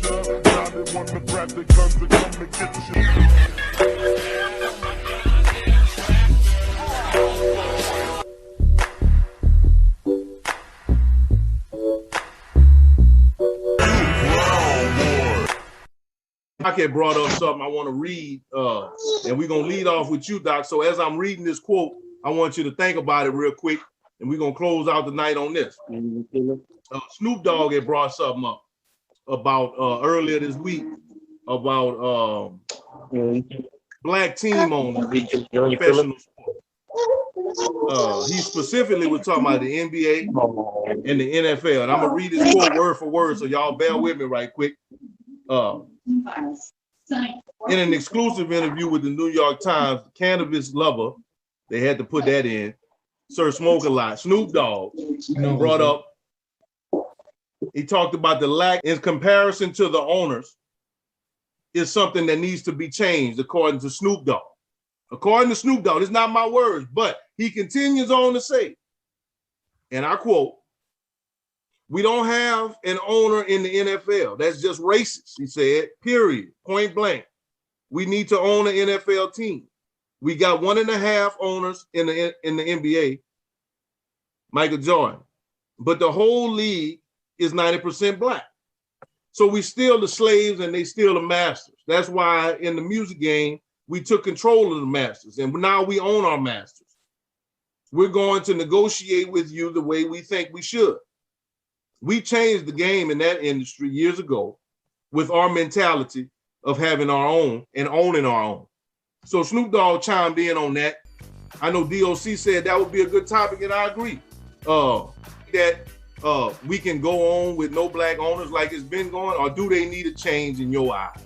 Doc had brought up something I want to read, and we're going to lead off with you, Doc. So as I'm reading this quote, I want you to think about it real quick, and we're going to close out the night on this. Snoop Dogg had brought something up about earlier this week about black team owners in professional sports. He specifically was talking about the NBA and the NFL. And I'm going to read this quote word for word, so y'all bear with me right quick. In an exclusive interview with the New York Times, cannabis lover, they had to put that in, Sir Smoke a Lot, Snoop Dogg, brought up, he talked about the lack in comparison to the owners is something that needs to be changed, according to Snoop Dogg. According to Snoop Dogg, it's not my words, but he continues on to say, and I quote, "We don't have an owner in the NFL. That's just racist," he said, period, point blank. "We need to own an NFL team. We got 1.5 owners in the NBA, Michael Jordan, but the whole league is 90% black. So we still the slaves and they still the masters. That's why in the music game, we took control of the masters and now we own our masters. We're going to negotiate with you the way we think we should. We changed the game in that industry years ago with our mentality of having our own and owning our own." So Snoop Dogg chimed in on that. I know DOC said that would be a good topic, and I agree. That we can go on with no black owners like it's been going, or do they need a change in your eyes?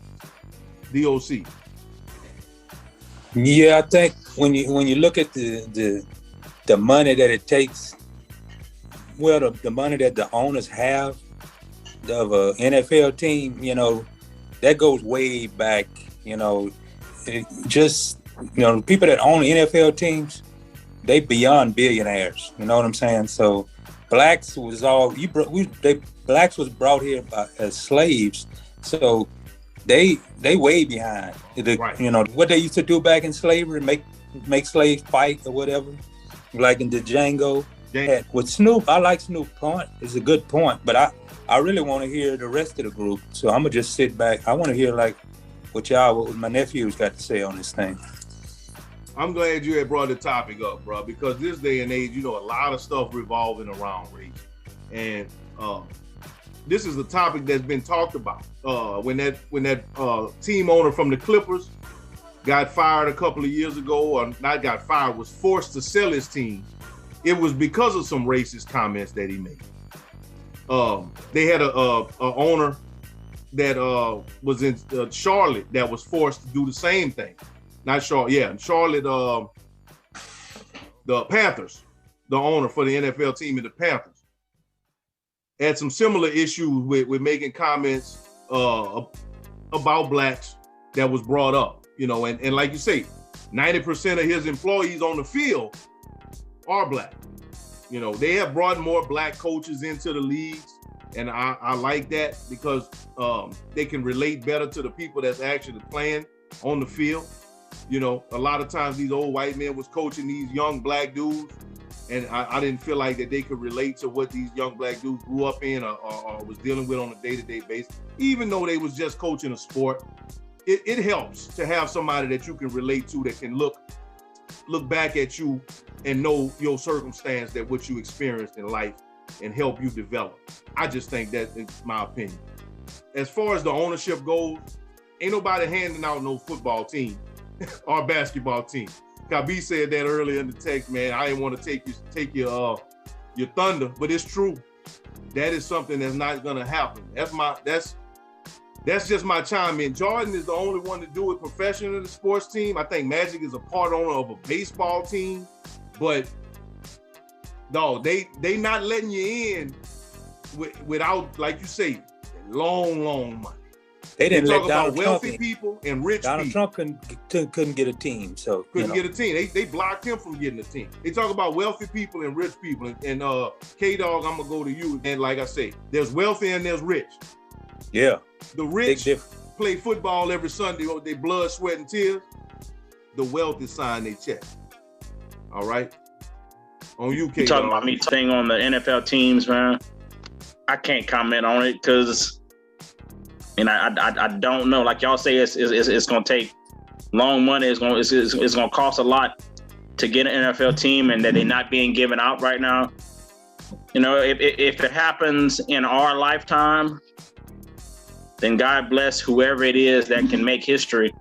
DOC. Yeah, I think when you look at the money that it takes, well, the money that the owners have of a NFL team, that goes way back. The people that own NFL teams, they beyond billionaires. You know what I'm saying? So blacks was blacks was brought here as slaves, so they way behind. Right. What they used to do back in slavery, make slaves fight or whatever, like in the Django. Yeah. With Snoop, I like Snoop's point. It's a good point, but I really want to hear the rest of the group. So I'm gonna just sit back. I want to hear what my nephews got to say on this thing. I'm glad you had brought the topic up, bro, because this day and age, a lot of stuff revolving around race. And this is a topic that's been talked about. When that team owner from the Clippers got fired a couple of years ago, or not got fired, was forced to sell his team, it was because of some racist comments that he made. They had a owner that was in Charlotte that was forced to do the same thing. Not Charlotte, yeah, Charlotte, the Panthers, the owner for the NFL team in the Panthers, had some similar issues with making comments about blacks that was brought up, and like you say, 90% of his employees on the field are black. They have brought more black coaches into the leagues, and I like that because they can relate better to the people that's actually playing on the field. A lot of times these old white men was coaching these young black dudes, and I didn't feel like that they could relate to what these young black dudes grew up in or was dealing with on a day-to-day basis. Even though they was just coaching a sport, it helps to have somebody that you can relate to, that can look back at you and know your circumstance, that what you experienced in life, and help you develop. I just think that is my opinion. As far as the ownership goes, ain't nobody handing out no football team or basketball team. Kabi said that earlier in the text, man. I didn't want to take your thunder, but it's true. That is something that's not gonna happen. That's just my chime in. Jordan is the only one to do it professionally in the sports team. I think Magic is a part owner of a baseball team, but no, they not letting you in without, like you say, long money. They didn't let Donald Trump wealthy people and rich Donald people. Trump couldn't get a team, so couldn't get a team. They blocked him from getting a team. They talk about wealthy people and rich people. And K-Dog, I'm gonna go to you. And like I say, there's wealthy and there's rich. Yeah. The rich play football every Sunday with their blood, sweat, and tears. The wealthy sign their check. All right? On UK, you talking about me thing on the NFL teams, man. I can't comment on it because, I don't know. Like y'all say, it's gonna take long money. It's gonna cost a lot to get an NFL team, and that they're not being given out right now. If it happens in our lifetime, then God bless whoever it is that can make history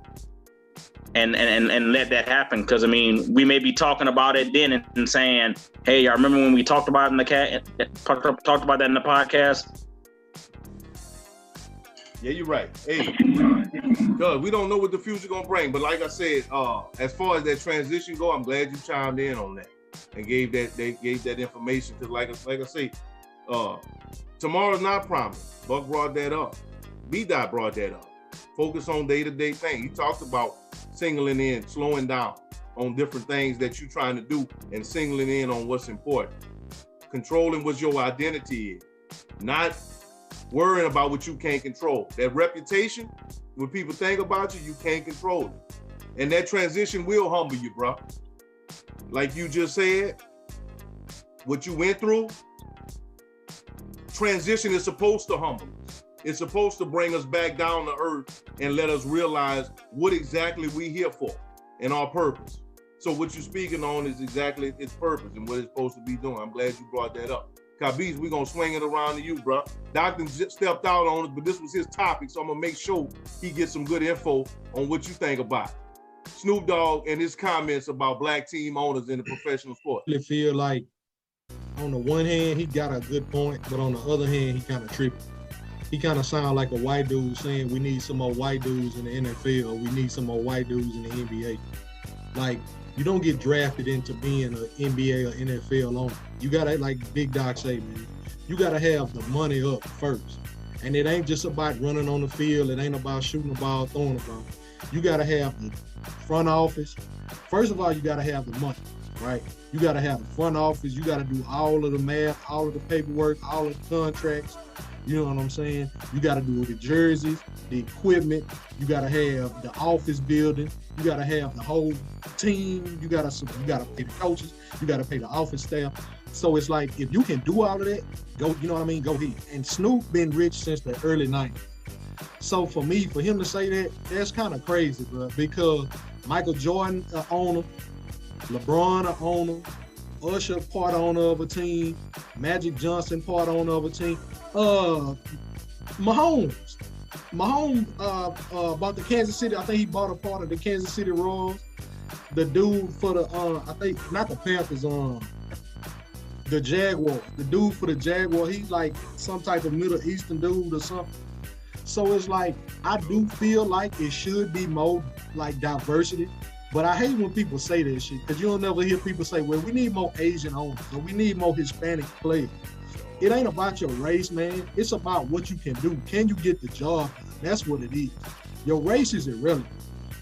and let that happen. Because we may be talking about it then and saying, "Hey, I remember when we talked about it talked about that in the podcast." Yeah, you're right. Hey, because we don't know what the future gonna bring. But like I said, as far as that transition go, I'm glad you chimed in on that and gave that information. Because like I say, tomorrow's not promised. Buck brought that up. B-Dot brought that up. Focus on day-to-day things. He talked about singling in, slowing down on different things that you're trying to do and singling in on what's important. Controlling what your identity is. Not worrying about what you can't control. That reputation, when people think about you, you can't control it. And that transition will humble you, bro. Like you just said, what you went through, transition is supposed to humble us. It's supposed to bring us back down to earth and let us realize what exactly we here for and our purpose. So what you're speaking on is exactly its purpose and what it's supposed to be doing. I'm glad you brought that up. Kabiz, we're going to swing it around to you, bro. Doctor stepped out on it, but this was his topic, so I'm going to make sure he gets some good info on what you think about it. Snoop Dogg and his comments about black team owners in the professional sport. I feel like on the one hand, he got a good point, but on the other hand, he kind of tripping. He kind of sound like a white dude saying we need some more white dudes in the NFL, or we need some more white dudes in the NBA. Like, you don't get drafted into being an NBA or NFL owner. You gotta, like Big Doc say, man, you gotta have the money up first. And it ain't just about running on the field. It ain't about shooting the ball, throwing the ball. You gotta have the front office. First of all, you gotta have the money, right? You gotta have the front office. You gotta do all of the math, all of the paperwork, all of the contracts. You know what I'm saying? You got to do the jerseys, the equipment. You got to have the office building. You got to have the whole team. You got to pay the coaches. You got to pay the office staff. So it's like, if you can do all of that, go. You know what I mean? Go ahead. And Snoop been rich since the early 90s. So for him to say that, that's kind of crazy, bro. Because Michael Jordan, owner, LeBron, owner, Usher, part owner of a team, Magic Johnson, part owner of a team. Mahomes bought the Kansas City. I think he bought a part of the Kansas City Royals. The dude for the I think not the Panthers, the Jaguars. The dude for the Jaguars, he's like some type of Middle Eastern dude or something. So it's like, I do feel like it should be more like diversity. But I hate when people say that shit, because you'll never hear people say, well, we need more Asian owners, or we need more Hispanic players. It ain't about your race, man. It's about what you can do. Can you get the job done? That's what it is. Your race is irrelevant.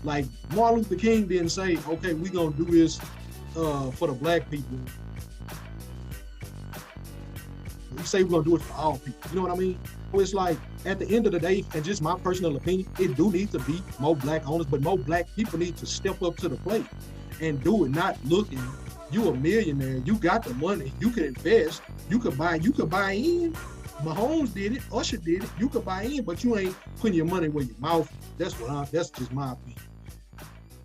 Like, Martin Luther King didn't say, okay, we're going to do this for the black people. We say we're going to do it for all people. You know what I mean? So it's like, at the end of the day, and just my personal opinion, it do need to be more black owners, but more black people need to step up to the plate and do it, not looking. You a millionaire, you got the money, you can invest, you could buy in. Mahomes did it, Usher did it, you could buy in, but you ain't putting your money where your mouth is. That's just my opinion.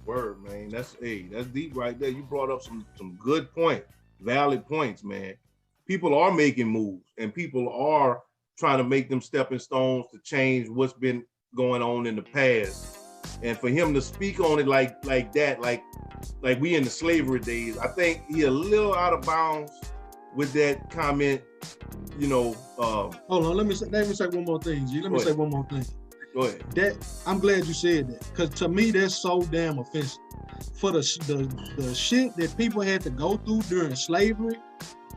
Word, man. That's deep right there. You brought up some good points, valid points, man. People are making moves, and people are trying to make them stepping stones to change what's been going on in the past. And for him to speak on it like that, like we in the slavery days, I think he a little out of bounds with that comment. You know. Hold on, let me say one more thing, G. Let me say one more thing. Go ahead. I'm glad you said that, because to me that's so damn offensive. For the shit that people had to go through during slavery,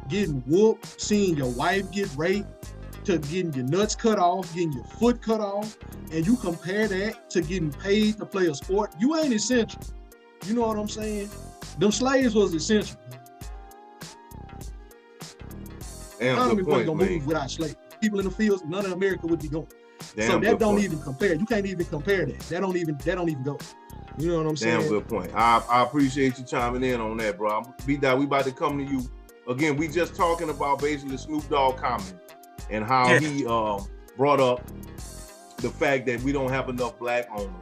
getting whooped, seeing your wife get raped, to getting your nuts cut off, getting your foot cut off, and you compare that to getting paid to play a sport, you ain't essential. You know what I'm saying? Them slaves was essential. Damn, good point, gonna move without slaves. People in the fields, none of America would be going. So that don't even compare. You can't even compare that. That don't even go. You know what I'm saying? Damn good point. I appreciate you chiming in on that, bro. B-Dot, we about to come to you. Again, we just talking about basically Snoop Dogg comment and how he brought up the fact that we don't have enough black owners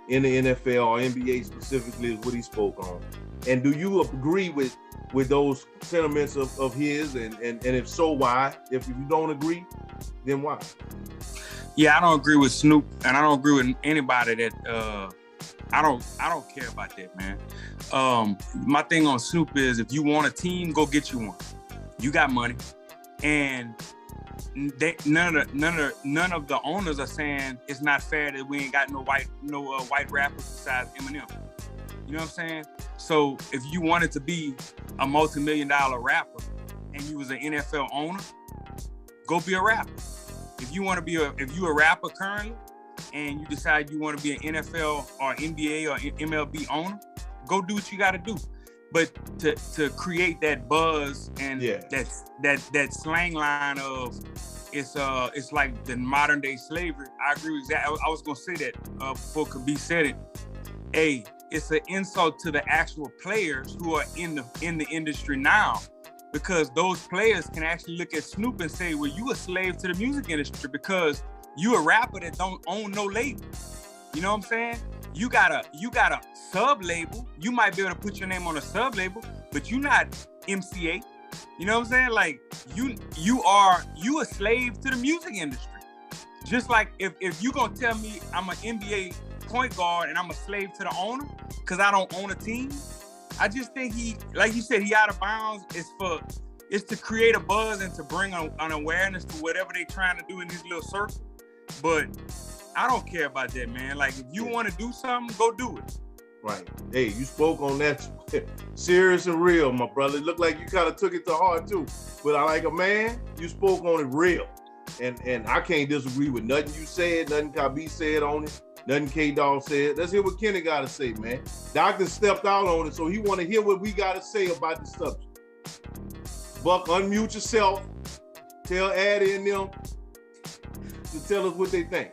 in the NFL or NBA specifically is what he spoke on. And do you agree with those sentiments of his? And if so, why? If you don't agree, then why? Yeah, I don't agree with Snoop, and I don't agree with anybody that I don't care about that, man. My thing on Snoop is if you want a team, go get you one. You got money, and none of the owners are saying it's not fair that we ain't got no white rappers besides Eminem. You know what I'm saying? So if you wanted to be a multi-million-dollar rapper and you was an NFL owner, go be a rapper. If you a rapper currently and you decide you want to be an NFL or NBA or MLB owner, go do what you got to do. But to create that buzz and that slang line of it's like the modern day slavery. I agree with that. I was gonna say that before Khabib said it. Hey, it's an insult to the actual players who are in the industry now. Because those players can actually look at Snoop and say, well, you a slave to the music industry because you a rapper that don't own no label. You know what I'm saying? You got a sub label. You might be able to put your name on a sub label, but you're not MCA. You know what I'm saying? Like you a slave to the music industry. Just like if you gonna tell me I'm an NBA point guard and I'm a slave to the owner because I don't own a team, I just think he, like you said, he out of bounds. It's to create a buzz and to bring an awareness to whatever they trying to do in his little circle. But I don't care about that, man. Like, if you want to do something, go do it. Right. Hey, you spoke on that serious and real, my brother. It looked like you kind of took it to heart, too. But I like a man, you spoke on it real. And I can't disagree with nothing you said, nothing Khabib said on it. Nothing K-Dog said. Let's hear what Kenny got to say, man. Doctor stepped out on it, so he want to hear what we got to say about the subject. Buck, unmute yourself. Tell Addy and them to tell us what they think.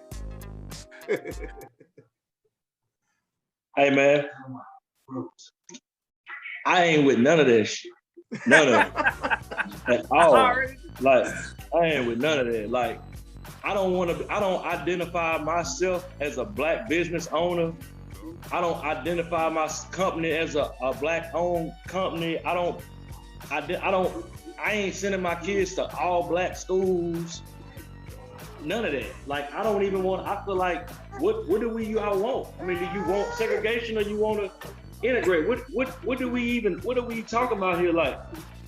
Hey, man. I ain't with none of that shit. None of it. At all. Like, I ain't with none of that. Like, I don't identify myself as a black business owner. I don't identify my company as a black owned company. I ain't sending my kids to all black schools. None of that. Like, I don't even want, I feel like, what do y'all want? I mean, do you want segregation or you want to integrate? What do we talking about here? Like,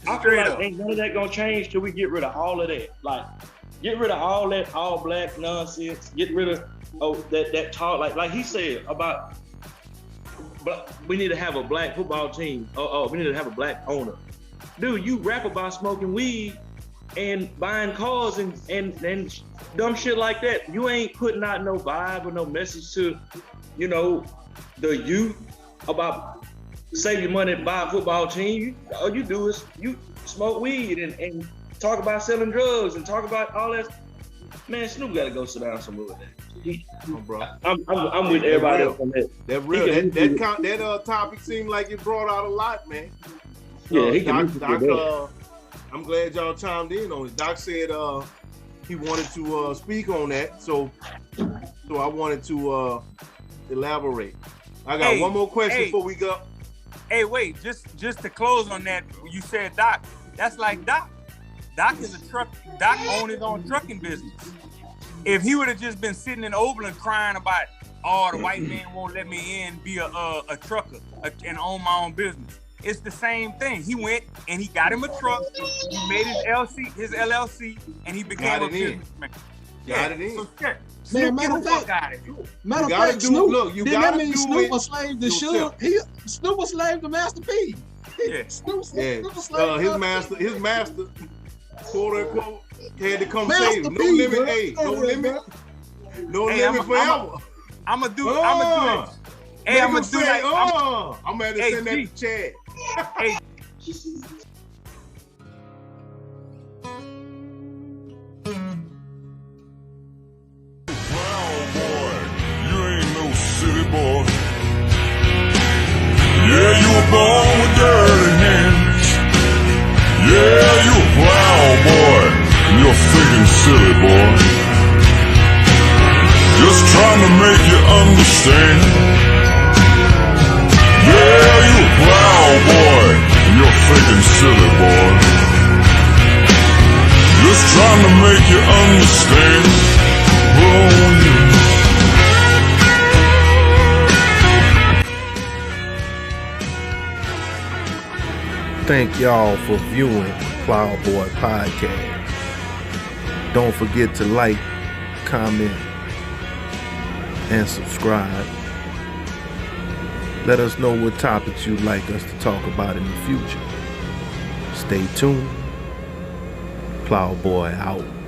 I feel like ain't none of that gonna change till we get rid of all of that. Like, get rid of all that all black nonsense. Get rid of that talk. Like he said about, but we need to have a black football team. We need to have a black owner. Dude, you rap about smoking weed and buying cars and dumb shit like that. You ain't putting out no vibe or no message to, the youth about save your money and buy a football team. All you do is you smoke weed and talk about selling drugs and talk about all that. Man, Snoop got to go sit down somewhere with that. Bro. I'm with everybody else on that. That real. That topic seemed like it brought out a lot, man. Yeah, he can Doc, I'm glad y'all chimed in on it. Doc said he wanted to speak on that, so I wanted to elaborate. I got one more question before we go. Hey, wait, just to close on that, you said Doc. That's like Doc. Doc is a truck. Doc owns his own trucking business. If he would have just been sitting in Oberlin crying about, the white man won't let me in, be a trucker and own my own business, it's the same thing. He went and he got him a truck. He made his LLC, and he became a businessman. Got it in. So, Snoop, get the fuck out of here. Matter of fact, Snoop, didn't that mean Snoop was slave to Suge? Snoop was slave to Master P. Yeah. Snoop was slave his master, quote unquote, had to come Master save him. No P, limit, bro. hey, no limit. No Hey, limit forever. I'm gonna do it. Hey, I'm gonna do like I'm gonna send that to Chad. Hey. silly, boy. Just trying to make you understand. Yeah, you a plowboy, and you're thinking silly, boy. Just trying to make you understand. Oh, yeah. Thank y'all for viewing Plowboy Podcast. Don't forget to like, comment, and subscribe. Let us know what topics you'd like us to talk about in the future. Stay tuned. Plowboy out.